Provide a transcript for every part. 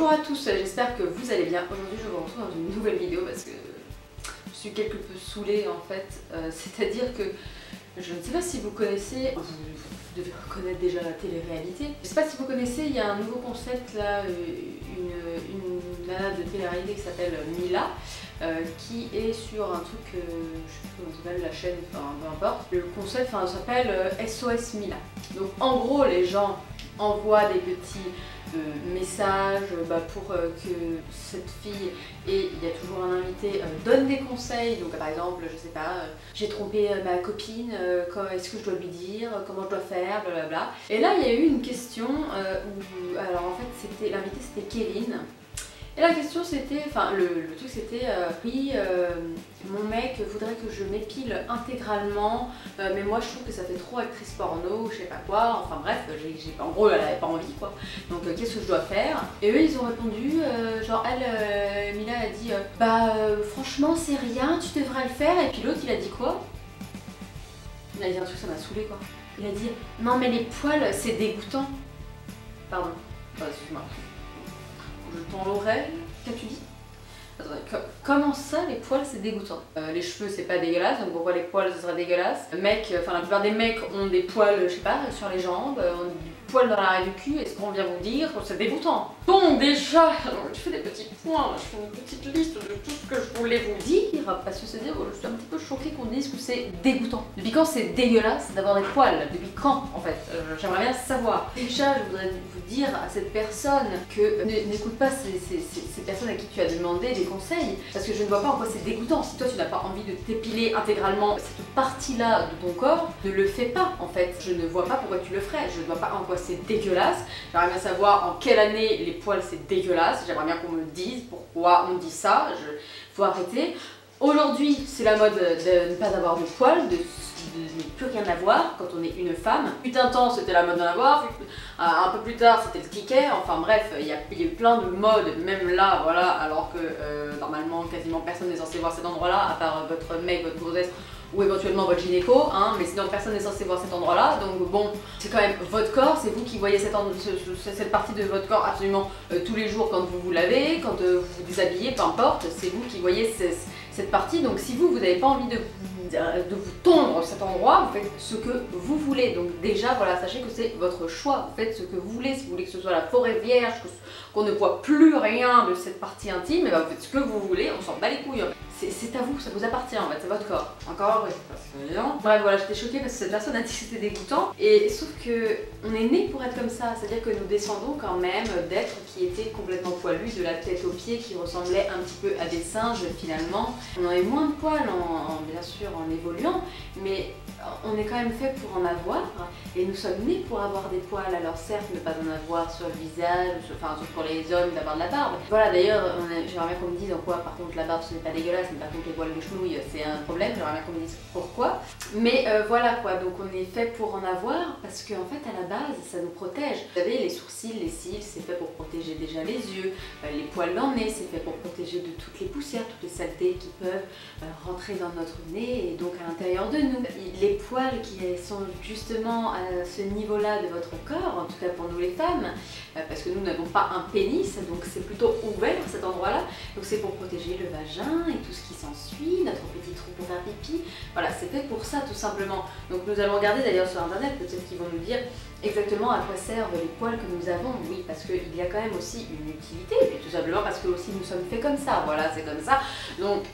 Bonjour à tous, j'espère que vous allez bien. Aujourd'hui je vous retrouve dans une nouvelle vidéo parce que je suis quelque peu saoulée en fait. C'est-à-dire que je ne sais pas si vous connaissez, vous devez reconnaître déjà la télé-réalité. Je ne sais pas si vous connaissez, il y a un nouveau concept là, une nana de télé-réalité qui s'appelle Mila. Qui est sur un truc, je sais plus comment ça s'appelle, la chaîne, enfin peu importe. Le concept s'appelle SOS Mila. Donc en gros les gens envoient des petits messages pour que cette fille, et il y a toujours un invité, donne des conseils. Donc par exemple, je sais pas, j'ai trompé ma copine, est-ce que je dois lui dire, comment je dois faire, blablabla. Et là il y a eu une question où, alors en fait c'était, l'invité c'était Kevin. Et la question c'était, enfin le truc c'était, oui, mon mec voudrait que je m'épile intégralement, mais moi je trouve que ça fait trop actrice porno, je sais pas quoi, enfin bref, en gros elle avait pas envie quoi, donc qu'est-ce que je dois faire? Et eux ils ont répondu, genre Mila a dit, franchement c'est rien, tu devrais le faire, et puis l'autre il a dit quoi? Il a dit un truc, ça m'a saoulé quoi. Il a dit, non mais les poils c'est dégoûtant. Pardon, excuse-moi. Je tends l'oreille. Qu'as-tu dit? Attendez, comment ça les poils c'est dégoûtant? Les cheveux c'est pas dégueulasse, donc pourquoi les poils ce serait dégueulasse? La plupart des mecs ont des poils, je sais pas, sur les jambes, ont du poil dans l'arrêt du cul, et ce qu'on vient vous dire, c'est dégoûtant. Bon déjà, je fais des petits points, je fais une petite liste de tout ce que je voulais vous dire, parce que c'est dire, je suis un petit peu choquée qu'on dise que c'est dégoûtant. Depuis quand c'est dégueulasse d'avoir des poils? Depuis quand en fait? J'aimerais bien savoir. Déjà, je voudrais vous dire à cette personne que n'écoute pas ces personnes à qui tu as demandé des conseils, parce que je ne vois pas en quoi c'est dégoûtant. Si toi tu n'as pas envie de t'épiler intégralement cette partie-là de ton corps, ne le fais pas en fait. Je ne vois pas pourquoi tu le ferais, je ne vois pas en quoi c'est dégueulasse. J'aimerais bien savoir en quelle année les poils c'est dégueulasse, j'aimerais bien qu'on me dise pourquoi on dit ça, faut arrêter. Aujourd'hui c'est la mode de ne pas avoir de poils, de ne plus rien avoir quand on est une femme. Putain de temps c'était la mode d'en avoir, un peu plus tard c'était le ticket, enfin bref, il y a eu plein de modes, même là, voilà, alors que normalement quasiment personne n'est censé voir cet endroit-là, à part votre mec, votre grossesse, ou éventuellement votre gynéco, hein, mais sinon personne n'est censé voir cet endroit-là, donc bon, c'est quand même votre corps, c'est vous qui voyez cette partie de votre corps absolument tous les jours quand vous vous lavez, quand vous vous déshabillez, peu importe, c'est vous qui voyez cette partie, donc si vous n'avez pas envie de vous tondre cet endroit, vous faites ce que vous voulez. Donc déjà, voilà, sachez que c'est votre choix, vous faites ce que vous voulez. Si vous voulez que ce soit la forêt vierge, qu'on ne voit plus rien de cette partie intime, et ben vous faites ce que vous voulez, on s'en bat les couilles. C'est à vous, ça vous appartient en fait, c'est votre corps. Encore heureux, parce que non. Bref, voilà, j'étais choquée parce que cette personne a dit que c'était dégoûtant. Et sauf que on est né pour être comme ça, c'est-à-dire que nous descendons quand même d'êtres qui étaient complètement poilus, de la tête aux pieds, qui ressemblaient un petit peu à des singes finalement. On avait moins de poils, bien sûr, en évoluant, mais on est quand même fait pour en avoir, et nous sommes nés pour avoir des poils. Alors certes, ne pas en avoir sur le visage, sauf pour les hommes d'avoir de la barbe. Voilà, d'ailleurs, j'aimerais bien qu'on me dise en quoi par contre la barbe ce n'est pas dégueulasse, mais par contre les poils de chenouille c'est un problème, j'aimerais bien qu'on me dise pourquoi. Mais voilà quoi, donc on est fait pour en avoir, parce qu'en fait à la base ça nous protège. Vous savez, les sourcils, les cils, c'est fait pour protéger déjà les yeux, les poils dans le nez, c'est fait pour protéger de toutes les poussières, toutes les saletés qui peuvent rentrer dans notre nez et donc à l'intérieur de nous. Les poils qui sont justement à ce niveau-là de votre corps, en tout cas pour nous les femmes, parce que nous n'avons pas un pénis, donc c'est plutôt ouvert cet endroit-là, donc c'est pour protéger le vagin et tout ce qui s'ensuit, notre petit trou pour faire pipi, voilà, c'est fait pour ça tout simplement. Donc nous allons regarder d'ailleurs sur internet, peut-être qu'ils vont nous dire exactement à quoi servent les poils que nous avons, oui, parce qu'il y a quand même aussi une utilité, et puis tout simplement parce que aussi nous sommes faits comme ça, voilà, c'est comme ça, donc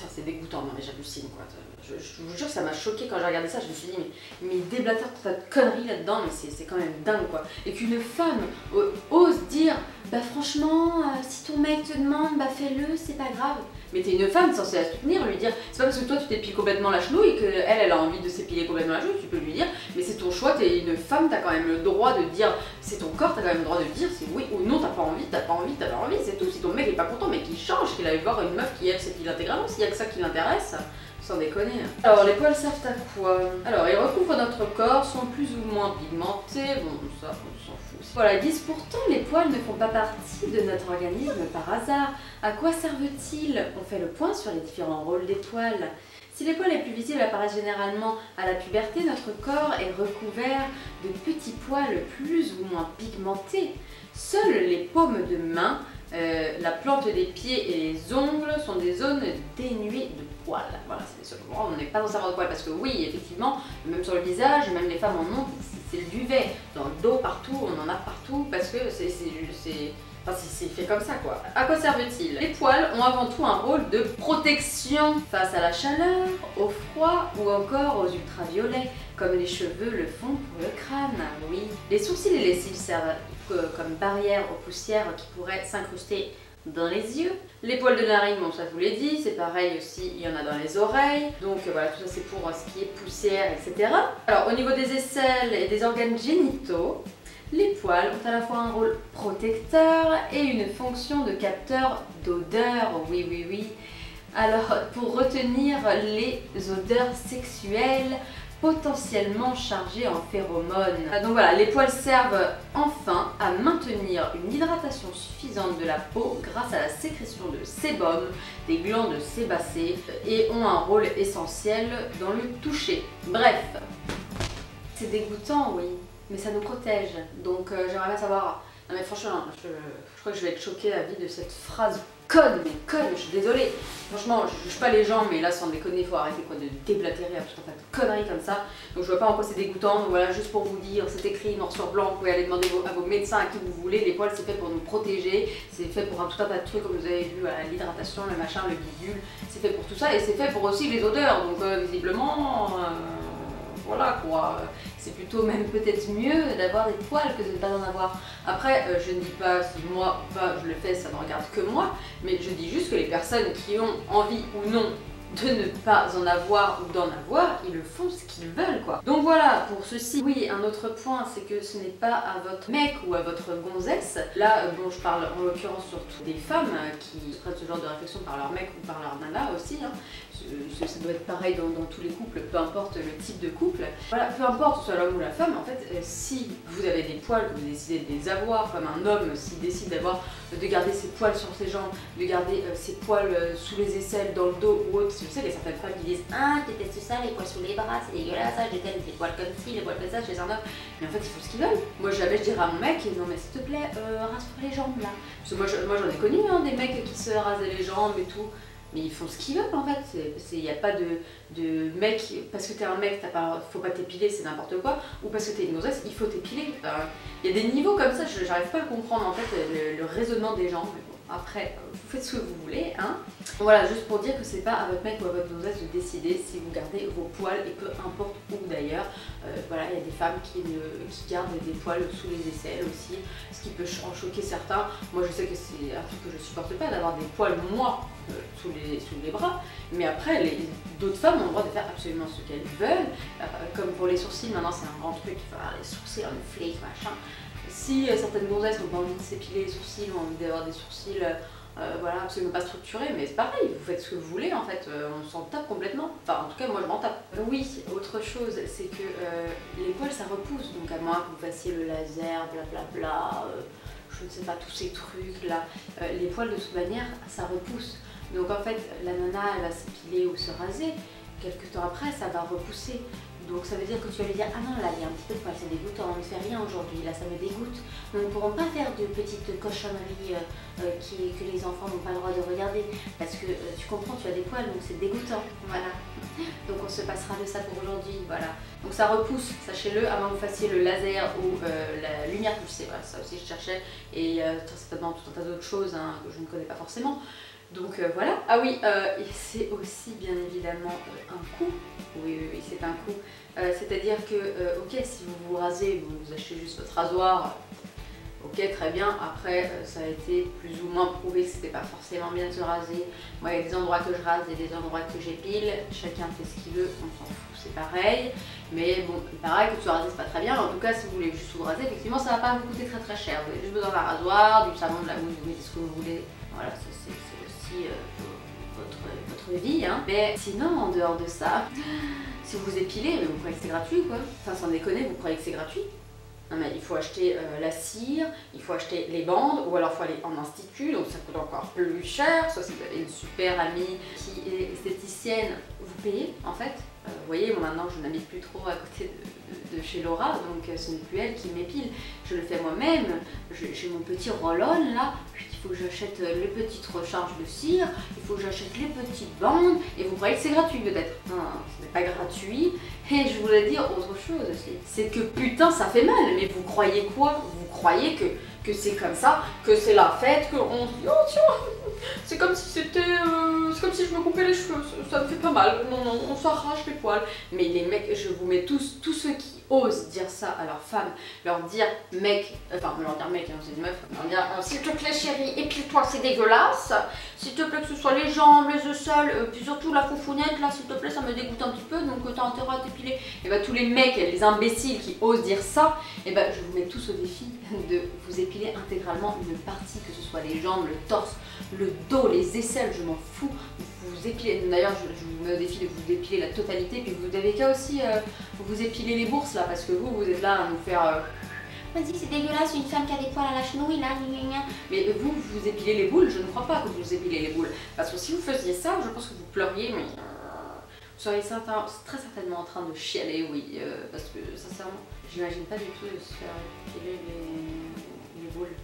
c'est dégoûtant, non mais j'hallucine quoi. Je vous jure, ça m'a choqué quand j'ai regardé ça, je me suis dit mais il déblatère toute cette connerie là-dedans, mais c'est quand même dingue quoi. Et qu'une femme ose dire, bah franchement, si ton mec te demande, bah fais-le, c'est pas grave. Mais t'es une femme censée la soutenir, lui dire, c'est pas parce que toi tu t'épiles complètement la chenouille que elle a envie de s'épiler complètement la cheville, tu peux lui dire, mais c'est ton choix, t'es une femme, t'as quand même le droit de dire, c'est ton corps, t'as quand même le droit de dire si oui ou non t'as pas envie, c'est tout. Si ton mec est pas content, mais qu'il change, qu'il aille voir une meuf qui elle s'épile intégralement, s'il y a que ça qui l'intéresse, Sans déconner. Alors, les poils servent à quoi? Alors, ils recouvrent notre corps, sont plus ou moins pigmentés. Bon, ça, on s'en fout. Voilà, ils disent pourtant les poils ne font pas partie de notre organisme par hasard. À quoi servent-ils? On fait le point sur les différents rôles des poils. Si les poils les plus visibles apparaissent généralement à la puberté, notre corps est recouvert de petits poils plus ou moins pigmentés. Seules les paumes de main, la plante des pieds et les ongles sont des zones dénuées de poils. Voilà, c'est les seuls endroits où on n'est pas censé avoir de poils. Parce que oui, effectivement, même sur le visage, même les femmes en ont, c'est le duvet. Dans le dos, partout, on en a partout parce que c'est fait comme ça quoi. À quoi servent-ils? Les poils ont avant tout un rôle de protection face à la chaleur, au froid ou encore aux ultraviolets, comme les cheveux le font pour le crâne, oui. Les sourcils et les cils servent comme barrière aux poussières qui pourraient s'incruster dans les yeux. Les poils de narine, bon ça je vous l'ai dit, c'est pareil aussi, il y en a dans les oreilles. Donc voilà, tout ça c'est pour ce qui est poussière, etc. Alors au niveau des aisselles et des organes génitaux, les poils ont à la fois un rôle protecteur et une fonction de capteur d'odeur, oui oui oui. Alors pour retenir les odeurs sexuelles potentiellement chargées en phéromones. Donc voilà, les poils servent enfin à maintenir une hydratation suffisante de la peau grâce à la sécrétion de sébum des glandes sébacées et ont un rôle essentiel dans le toucher. Bref, c'est dégoûtant, oui. Mais ça nous protège, donc j'aimerais bien savoir... Non mais franchement, je crois que je vais être choquée à la vie de cette phrase conne, mais conne, je suis désolée. Franchement, je juge pas les gens, mais là sans déconner, il faut arrêter quoi, de déblatérer à tout un tas de conneries comme ça. Donc je vois pas en quoi c'est dégoûtant, donc voilà, juste pour vous dire, c'est écrit noir sur blanc, vous pouvez aller demander à vos médecins, à qui vous voulez, les poils c'est fait pour nous protéger, c'est fait pour tout un tas de trucs comme vous avez vu, l'hydratation, le machin, le bidule, c'est fait pour tout ça et c'est fait pour aussi les odeurs, donc visiblement... voilà quoi, c'est plutôt même peut-être mieux d'avoir des poils que de ne pas en avoir. Après, je ne dis pas si moi ou pas je le fais, ça ne regarde que moi, mais je dis juste que les personnes qui ont envie ou non de ne pas en avoir ou d'en avoir, ils le font ce qu'ils veulent quoi. Donc voilà pour ceci. Oui, un autre point, c'est que ce n'est pas à votre mec ou à votre gonzesse. Là, bon, je parle en l'occurrence surtout des femmes qui se prennent ce genre de réflexion par leur mec ou par leur nana aussi. Hein. Ça doit être pareil dans tous les couples, peu importe le type de couple. Voilà, peu importe que ce soit l'homme ou la femme, en fait, si vous avez des poils, que vous décidez de les avoir, comme un homme s'il décide de garder ses poils sur ses jambes, de garder ses poils sous les aisselles, dans le dos ou autre. Je sais qu'il y a certaines femmes qui disent ah, je déteste ça, les poils sous les bras, c'est dégueulasse, je déteste les poils comme ci, les poils comme ça chez un homme. Mais en fait, ils font ce qu'ils veulent. Moi, jamais je dirais à mon mec non, mais s'il te plaît, rase-toi les jambes là. Parce que moi j'en ai connu hein, des mecs qui se rasaient les jambes et tout. Mais ils font ce qu'ils veulent en fait, il n'y a pas de mec, parce que t'es un mec, faut pas t'épiler, c'est n'importe quoi, ou parce que t'es une gonzesse, il faut t'épiler. Il y a des niveaux comme ça, j'arrive pas à comprendre en fait le raisonnement des gens. Mais bon, après, vous faites ce que vous voulez, hein. Voilà, juste pour dire que c'est pas à votre mec ou à votre gonzesse de décider si vous gardez vos poils, et peu importe où d'ailleurs. Voilà, il y a des femmes qui gardent des poils sous les aisselles aussi, ce qui peut en choquer certains. Moi je sais que c'est un truc que je supporte pas, d'avoir des poils moi sous les bras, mais après d'autres femmes ont le droit de faire absolument ce qu'elles veulent. Comme pour les sourcils, maintenant c'est un grand truc, il faut avoir les sourcils en flake, machin. Si certaines gonzesses n'ont pas envie de s'épiler les sourcils, ont envie d'avoir des sourcils voilà, absolument pas structurés, mais c'est pareil, vous faites ce que vous voulez en fait, on s'en tape complètement. Enfin en tout cas moi je m'en tape. Oui, autre chose, c'est que les poils ça repousse, donc à moins que vous fassiez le laser, blablabla, je ne sais pas, tous ces trucs là, les poils de toute manière ça repousse. Donc en fait la nana elle va s'épiler ou se raser, quelques temps après ça va repousser. Donc ça veut dire que tu vas lui dire ah non là il y a un petit peu de poil, c'est dégoûtant, on ne fait rien aujourd'hui, là ça me dégoûte. Donc nous ne pourrons pas faire de petites cochonneries que les enfants n'ont pas le droit de regarder. Parce que tu comprends, tu as des poils donc c'est dégoûtant, voilà. Donc on se passera de ça pour aujourd'hui, voilà. Donc ça repousse, sachez-le, avant que vous fassiez le laser ou la lumière pulsée, voilà, ça aussi je cherchais. Et certainement tout un tas d'autres choses hein, que je ne connais pas forcément. Donc voilà. Ah oui, c'est aussi bien évidemment un coût. Oui, c'est un coût. C'est-à-dire que, ok, si vous vous rasez, vous achetez juste votre rasoir, ok, très bien. Après, ça a été plus ou moins prouvé que c'était pas forcément bien de se raser. Moi, il y a des endroits que je rase et des endroits que j'épile. Chacun fait ce qu'il veut, on s'en fout, c'est pareil. Mais bon, il paraît que se raser, c'est pas très bien. En tout cas, si vous voulez juste vous raser, effectivement, ça va pas vous coûter très cher. Vous avez juste besoin d'un rasoir, du savon, de la mousse, vous mettez ce que vous voulez. Voilà, c'est aussi votre vie, hein. Mais sinon, en dehors de ça, si vous vous épilez, vous croyez que c'est gratuit, quoi. Enfin, sans déconner, vous croyez que c'est gratuit? Non, mais il faut acheter la cire, il faut acheter les bandes, ou alors il faut aller en institut, donc ça coûte encore plus cher. Soit si vous avez une super amie qui est esthéticienne, vous payez en fait. Vous voyez, moi maintenant je n'habite plus trop à côté de chez Laura, donc ce n'est plus elle qui m'épile. Je le fais moi-même, j'ai mon petit roll-on là, il faut que j'achète les petites recharges de cire, il faut que j'achète les petites bandes, et vous croyez que c'est gratuit peut-être. Non, ce n'est pas gratuit. Et je voulais dire autre chose aussi, c'est que putain ça fait mal, mais vous croyez quoi? Vous croyez que c'est comme ça, que c'est la fête, qu'on se dit oh tiens, c'est comme si c'était, c'est comme si je me coupais les cheveux, ça me fait pas mal, non, on s'arrache les poils. Mais les mecs, je vous mets tous ceux qui osent dire ça à leurs femmes, leur dire mec, enfin leur dire mec, hein, c'est une meuf, leur dire s'il te plaît chérie, épile-toi c'est dégueulasse, s'il te plaît que ce soit les jambes, les aisselles, puis surtout la foufounette là s'il te plaît ça me dégoûte un petit peu donc t'as intérêt à t'épiler. Et bah tous les mecs, les imbéciles qui osent dire ça, et bah je vous mets tous au défi de vous épiler intégralement une partie, que ce soit les jambes, le torse, le dos, les aisselles, je m'en fous. Vous épilez, d'ailleurs je vous mets au défi de vous épiler la totalité, puis vous avez qu'à aussi vous épiler les bourses là, parce que vous êtes là à nous faire vas-y c'est dégueulasse une femme qui a des poils à la chenouille là, mais vous épilez les boules, je ne crois pas que vous épilez les boules, parce que si vous faisiez ça, je pense que vous pleuriez, mais vous seriez très certainement en train de chialer, oui, parce que sincèrement, j'imagine pas du tout de se faire épiler les boules.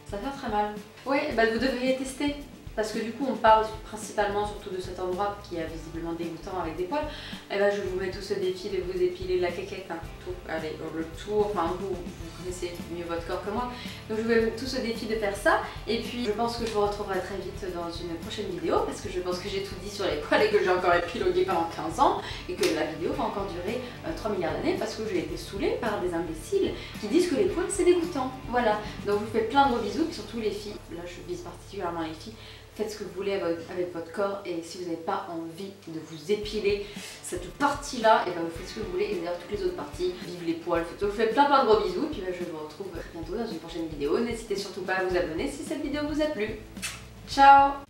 Ça fait très mal. Oui, bah vous devriez tester. Parce que du coup on parle principalement surtout de cet endroit qui est visiblement dégoûtant avec des poils. Et ben je vous mets tout ce défi de vous épiler la quéquette, hein, tout, allez, le tour, enfin vous connaissez mieux votre corps que moi. Donc je vous mets tout ce défi de faire ça. Et puis je pense que je vous retrouverai très vite dans une prochaine vidéo parce que je pense que j'ai tout dit sur les poils et que j'ai encore épilogué pendant 15 ans et que la vidéo va encore durer 3 milliards d'années parce que j'ai été saoulée par des imbéciles qui disent que les poils c'est dégoûtant. Voilà, donc je vous fais plein de gros bisous, puis surtout les filles, là je vise particulièrement les filles. Faites ce que vous voulez avec votre corps et si vous n'avez pas envie de vous épiler cette partie-là, et ben vous faites ce que vous voulez et d'ailleurs toutes les autres parties, vive les poils. Je vous fais plein de gros bisous et puis je vous retrouve très bientôt dans une prochaine vidéo. N'hésitez surtout pas à vous abonner si cette vidéo vous a plu. Ciao!